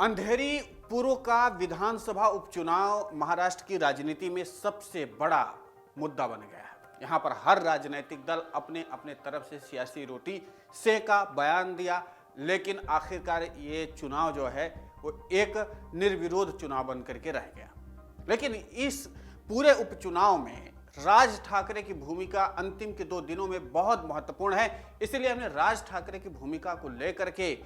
अंधेरी पूर्व का विधानसभा उपचुनाव महाराष्ट्र की राजनीति में सबसे बड़ा मुद्दा बन गया है। यहाँ पर हर राजनीतिक दल अपने अपने तरफ से सियासी रोटी सेका, बयान दिया, लेकिन आखिरकार ये चुनाव जो है वो एक निर्विरोध चुनाव बन करके रह गया। लेकिन इस पूरे उपचुनाव में राज ठाकरे की भूमिका अंतिम के 2 दिनों में बहुत महत्वपूर्ण है। इसलिए हमने राज ठाकरे की भूमिका को लेकर के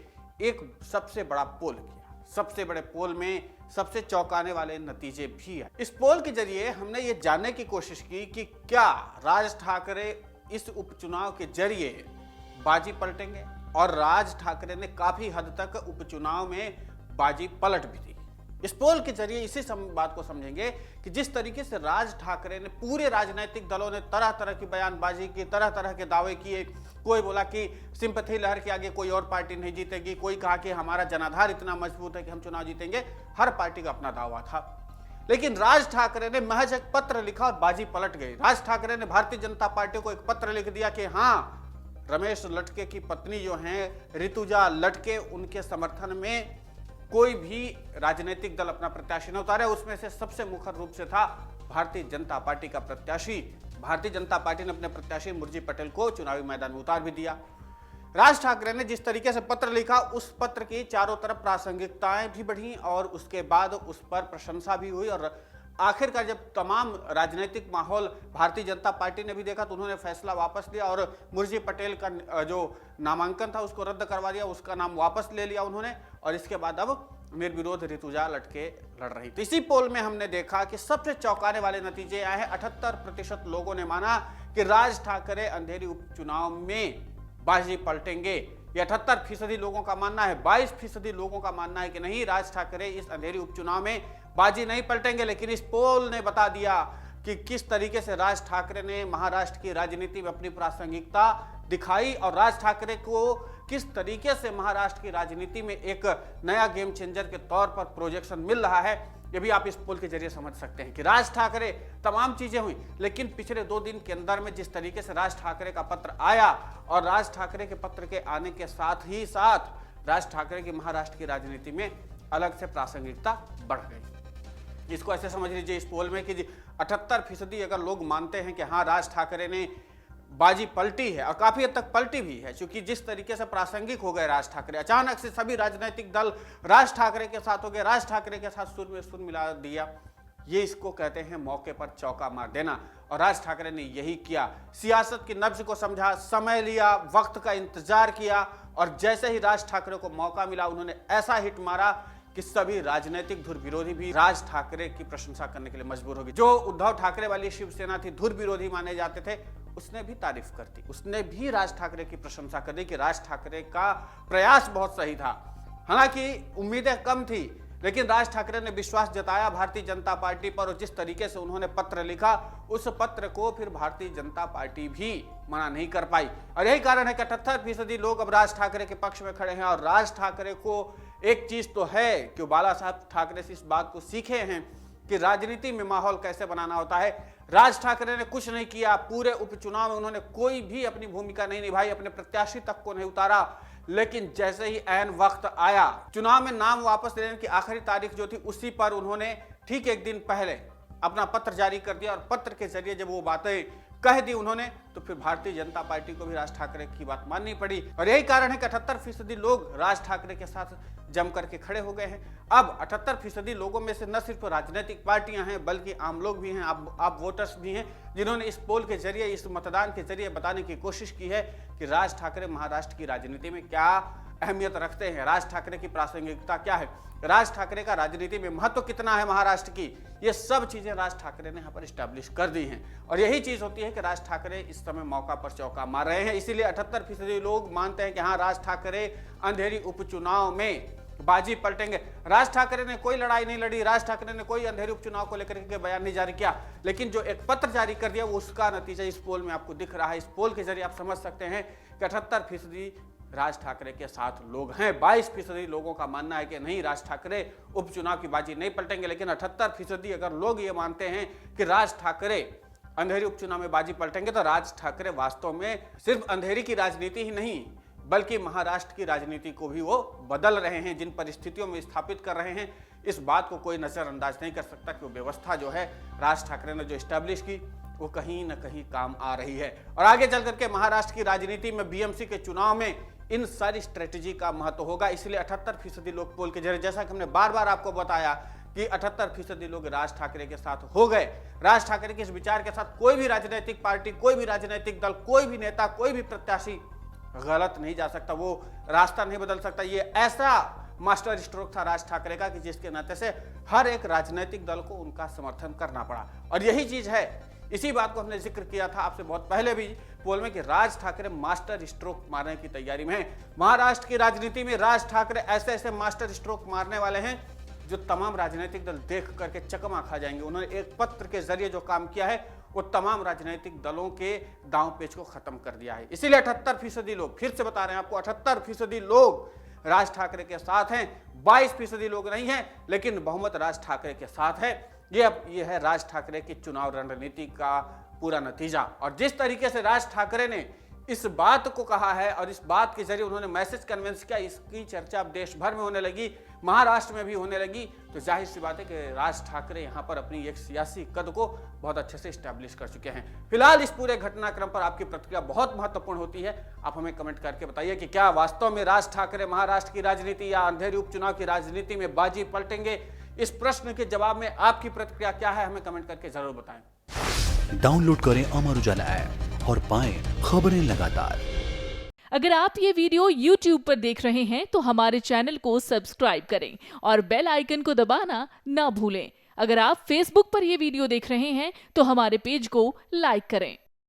एक सबसे बड़ा पोल किया। सबसे बड़े पोल में सबसे चौंकाने वाले नतीजे भी है। इस पोल के जरिए हमने ये जानने की कोशिश की कि क्या राज ठाकरे इस उपचुनाव के जरिए बाजी पलटेंगे, और राज ठाकरे ने काफी हद तक उपचुनाव में बाजी पलट भी दी। इस पोल के जरिए इसी बात को समझेंगे कि जिस तरीके से राज ठाकरे ने, पूरे राजनीतिक दलों ने तरह तरह की बयानबाजी की, तरह तरह के दावे किए। कोई बोला कि सिंपैथी लहर के आगे कोई और पार्टी नहीं जीतेगी, कोई कहा कि हमारा जनाधार इतना मजबूत है कि हम चुनाव जीतेंगे। हर पार्टी का अपना दावा था, लेकिन राज ठाकरे ने महज एक पत्र लिखा और बाजी पलट गई। राज ठाकरे ने भारतीय जनता पार्टी को एक पत्र लिख दिया कि हाँ, रमेश लटके की पत्नी जो हैं ऋतुजा लटके, उनके समर्थन में कोई भी राजनीतिक दल अपना प्रत्याशी न उतारे। उसमें से सबसे मुख्य रूप से था भारतीय जनता पार्टी का प्रत्याशी। भारतीय जनता पार्टी ने अपने प्रत्याशी मुर्जी पटेल को चुनावी मैदान में उतार भी दिया। राज ठाकरे ने जिस तरीके से पत्र लिखा, उस पत्र की चारों तरफ प्रासंगिकताएं भी बढ़ी और उसके बाद उस पर प्रशंसा भी हुई। और आखिरकार जब तमाम राजनीतिक माहौल भारतीय जनता पार्टी ने भी देखा तो उन्होंने फैसला वापस लिया और मुर्जी पटेल का जो नामांकन था उसको रद्द करवा दिया, उसका नाम वापस ले लिया उन्होंने। और इसके बाद अब निर्विरोध ऋतुजा लटके लड़ रही। तो इसी पोल में हमने देखा कि सबसे चौंकाने वाले नतीजे आए हैं। 78% लोगों ने माना कि राज ठाकरे अंधेरी उपचुनाव में बाजी पलटेंगे। ये 78% लोगों का मानना है। 22% लोगों का मानना है कि नहीं, राज ठाकरे इस अंधेरी उपचुनाव में बाजी नहीं पलटेंगे। लेकिन इस पोल ने बता दिया कि किस तरीके से राज ठाकरे ने महाराष्ट्र की राजनीति में अपनी प्रासंगिकता दिखाई और राज ठाकरे को किस तरीके से महाराष्ट्र की राजनीति में एक नया गेम चेंजर के तौर पर प्रोजेक्शन मिल रहा है। ये भी आप इस पोल के जरिए समझ सकते हैं कि राज ठाकरे, तमाम चीजें हुई, लेकिन पिछले 2 दिन के अंदर में जिस तरीके से राज ठाकरे का पत्र आया और राज ठाकरे के पत्र के आने के साथ ही साथ राज ठाकरे की महाराष्ट्र की राजनीति में अलग से प्रासंगिकता बढ़ गई। इसको ऐसे समझ लीजिए इस पोल में कि 78% अगर लोग मानते हैं कि हाँ, राज ठाकरे ने बाजी पलटी है और काफी हद तक पलटी भी है, क्योंकि जिस तरीके से प्रासंगिक हो गए राज ठाकरे, अचानक से सभी राजनीतिक दल राज ठाकरे के साथ हो गए, राज ठाकरे के साथ सुर में सुर मिला दिया। ये इसको कहते हैं मौके पर चौका मार देना, और राज ठाकरे ने यही किया। सियासत की नब्ज को समझा, समय लिया, वक्त का इंतजार किया, और जैसे ही राज ठाकरे को मौका मिला उन्होंने ऐसा हिट मारा कि सभी राजनीतिक धुर विरोधी भी राज ठाकरे की प्रशंसा करने के लिए मजबूर हो गए। जो उद्धव ठाकरे वाली शिवसेना थी, धुर विरोधी माने जाते थे, उसने भी तारीफ कर दी, उसने भी राज ठाकरे की प्रशंसा कर दी कि राज ठाकरे का प्रयास बहुत सही था। हालांकि उम्मीदें कम थी, लेकिन राज ठाकरे ने विश्वास जताया भारतीय जनता पार्टी पर, और जिस तरीके से उन्होंने पत्र लिखा, उस पत्र को फिर भारतीय जनता पार्टी भी मना नहीं कर पाई। और यही कारण है कि 78% लोग अब राज ठाकरे के पक्ष में खड़े हैं। और राज ठाकरे को एक चीज तो है कि बाला साहब ठाकरे से इस बात को सीखे हैं कि राजनीति में माहौल कैसे बनाना होता है। राज ठाकरे ने कुछ नहीं किया, पूरे उपचुनाव में उन्होंने कोई भी अपनी भूमिका नहीं निभाई, अपने प्रत्याशी तक को नहीं उतारा। लेकिन जैसे ही ऐन वक्त आया, चुनाव में नाम वापस लेने की आखिरी तारीख जो थी, उसी पर उन्होंने ठीक 1 दिन पहले अपना पत्र जारी कर दिया, और पत्र के जरिए जब वो बातें कह दी उन्होंने, तो फिर भारतीय जनता पार्टी को भी राज ठाकरे की बात माननी पड़ी। और यही कारण है कि 78% लोग राज ठाकरे के साथ जम करके खड़े हो गए हैं। अब 78% लोगों में से न सिर्फ राजनीतिक पार्टियां हैं, बल्कि आम लोग भी हैं, आप वोटर्स भी हैं, जिन्होंने इस पोल के जरिए, इस मतदान के जरिए बताने की कोशिश की है कि राज ठाकरे महाराष्ट्र की राजनीति में क्या अहमियत रखते हैं, राज ठाकरे की प्रासंगिकता क्या है, राज ठाकरे का राजनीति में महत्व कितना है महाराष्ट्र की। ये सब चीजें राज ठाकरे ने यहाँ पर स्टैब्लिश कर दी हैं। और यही चीज होती है कि राज ठाकरे इस समय मौका पर चौका मार रहे हैं। इसीलिए 78% लोग मानते हैं कि हाँ, राज ठाकरे अंधेरी उपचुनाव में बाजी पलटेंगे। राज ठाकरे ने कोई लड़ाई नहीं लड़ी, राज ठाकरे ने कोई अंधेरी उपचुनाव को लेकर के बयान नहीं जारी किया, लेकिन जो एक पत्र जारी कर दिया उसका नतीजा इस पोल में आपको दिख रहा है। इस पोल के जरिए आप समझ सकते हैं कि 78% राज ठाकरे के साथ लोग हैं। 22% लोगों का मानना है कि नहीं, राज ठाकरे उपचुनाव की बाजी नहीं पलटेंगे। लेकिन 78% अगर लोग ये मानते हैं कि राज ठाकरे अंधेरी उपचुनाव में बाजी पलटेंगे, तो राज ठाकरे वास्तव में सिर्फ अंधेरी की राजनीति ही नहीं, बल्कि महाराष्ट्र की राजनीति को भी वो बदल रहे हैं। जिन परिस्थितियों में स्थापित कर रहे हैं, इस बात को कोई नजरअंदाज नहीं कर सकता कि वो व्यवस्था जो है राज ठाकरे ने जो स्टैब्लिश की वो कहीं ना कहीं काम आ रही है। और आगे चल करके महाराष्ट्र की राजनीति में बीएमसी के चुनाव में इन सारी स्ट्रेटेजी का महत्व होगा। इसलिए 78% लोग पोल के जरिए, जैसा कि हमने बार बार आपको बताया कि 78% लोग राज ठाकरे के साथ हो गए। राज ठाकरे के इस विचार के साथ कोई भी राजनीतिक पार्टी, कोई भी राजनीतिक दल, कोई भी नेता, कोई भी प्रत्याशी गलत नहीं जा सकता, वो रास्ता नहीं बदल सकता। ये ऐसा मास्टर स्ट्रोक था राज ठाकरे का कि जिसके नाते से हर एक राजनीतिक दल को उनका समर्थन करना पड़ा। और यही चीज है, इसी बात को हमने जिक्र किया था आपसे बहुत पहले भी पोल में कि राज ठाकरे मास्टर स्ट्रोक मारने की तैयारी में है। महाराष्ट्र की राजनीति में राज ठाकरे ऐसे ऐसे मास्टर स्ट्रोक मारने वाले हैं जो तमाम राजनीतिक दल देख करके चकमा खा जाएंगे। उन्होंने एक पत्र के जरिए जो काम किया है वो तमाम राजनीतिक दलों के दांव पेच को खत्म कर दिया है। इसीलिए 78% लोग, फिर से बता रहे हैं आपको, 78% लोग राज ठाकरे के साथ हैं। 22% लोग नहीं हैं, लेकिन बहुमत राज ठाकरे के साथ है। ये है राज ठाकरे की चुनाव रणनीति का पूरा नतीजा। और जिस तरीके से राज ठाकरे ने इस बात को कहा है और इस बात के जरिए उन्होंने मैसेज कन्विंस किया, इसकी चर्चा अब देश भर में होने लगी, महाराष्ट्र में भी होने लगी। तो जाहिर सी बात है कि राज ठाकरे यहाँ पर अपनी एक सियासी कद को बहुत अच्छे से स्टैब्लिश कर चुके हैं। फिलहाल इस पूरे घटनाक्रम पर आपकी प्रतिक्रिया बहुत महत्वपूर्ण होती है। आप हमें कमेंट करके बताइए कि क्या वास्तव में राज ठाकरे महाराष्ट्र की राजनीति या अंधेरी उपचुनाव की राजनीति में बाजी पलटेंगे? इस प्रश्न के जवाब में आपकी प्रतिक्रिया क्या है, हमें कमेंट करके जरूर बताएं। डाउनलोड करें अमर उजाला ऐप और पाएं खबरें लगातार। अगर आप ये वीडियो YouTube पर देख रहे हैं तो हमारे चैनल को सब्सक्राइब करें और बेल आइकन को दबाना ना भूलें। अगर आप Facebook पर ये वीडियो देख रहे हैं तो हमारे पेज को लाइक करें।